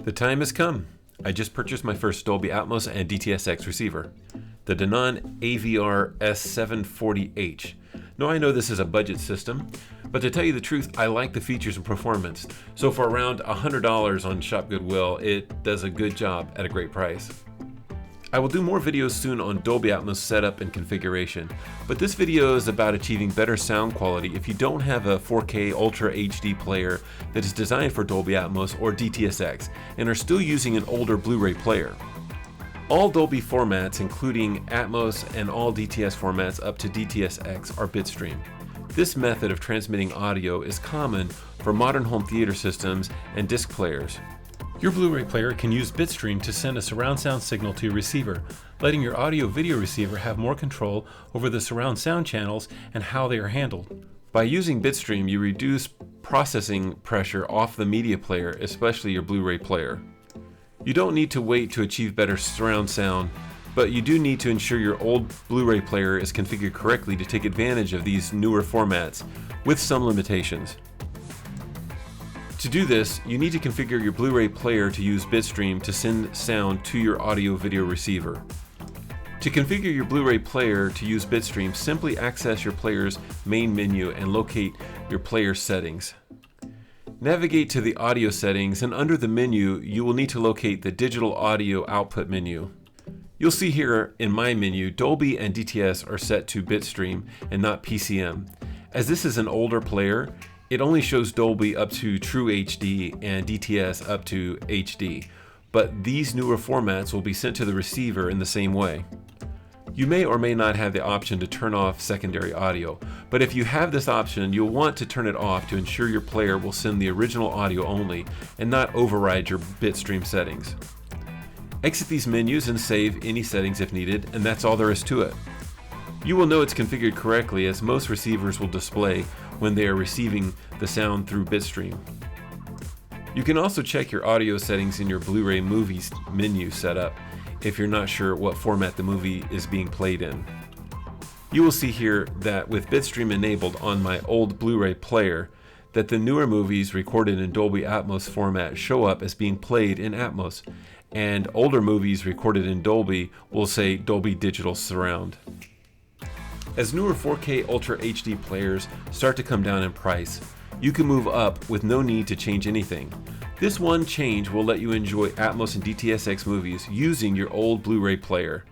The time has come. I just purchased my first Dolby Atmos and DTS:X receiver, the Denon AVR S740H. Now I know this is a budget system, but to tell you the truth, I like the features and performance. So for around $100 on Shop Goodwill, it does a good job at a great price. I will do more videos soon on Dolby Atmos setup and configuration, but this video is about achieving better sound quality if you don't have a 4K Ultra HD player that is designed for Dolby Atmos or DTS:X and are still using an older Blu-ray player. All Dolby formats, including Atmos and all DTS formats up to DTS:X, are bitstream. This method of transmitting audio is common for modern home theater systems and disc players. Your Blu-ray player can use bitstream to send a surround sound signal to your receiver, letting your audio-video receiver have more control over the surround sound channels and how they are handled. By using bitstream, you reduce processing pressure off the media player, especially your Blu-ray player. You don't need to wait to achieve better surround sound, but you do need to ensure your old Blu-ray player is configured correctly to take advantage of these newer formats, with some limitations. To do this, you need to configure your Blu-ray player to use bitstream to send sound to your audio-video receiver. To configure your Blu-ray player to use bitstream, simply access your player's main menu and locate your player settings. Navigate to the audio settings, and under the menu, you will need to locate the digital audio output menu. You'll see here in my menu, Dolby and DTS are set to bitstream and not PCM. As this is an older player, it only shows Dolby up to True HD and DTS up to HD, but these newer formats will be sent to the receiver in the same way. You may or may not have the option to turn off secondary audio, but if you have this option, you'll want to turn it off to ensure your player will send the original audio only and not override your bitstream settings. Exit these menus and save any settings if needed, and that's all there is to it. You will know it's configured correctly, as most receivers will display when they are receiving the sound through bitstream. You can also check your audio settings in your Blu-ray Movies menu setup if you're not sure what format the movie is being played in. You will see here that with bitstream enabled on my old Blu-ray player, that the newer movies recorded in Dolby Atmos format show up as being played in Atmos, and older movies recorded in Dolby will say Dolby Digital Surround. As newer 4K Ultra HD players start to come down in price, you can move up with no need to change anything. This one change will let you enjoy Atmos and DTS:X movies using your old Blu-ray player.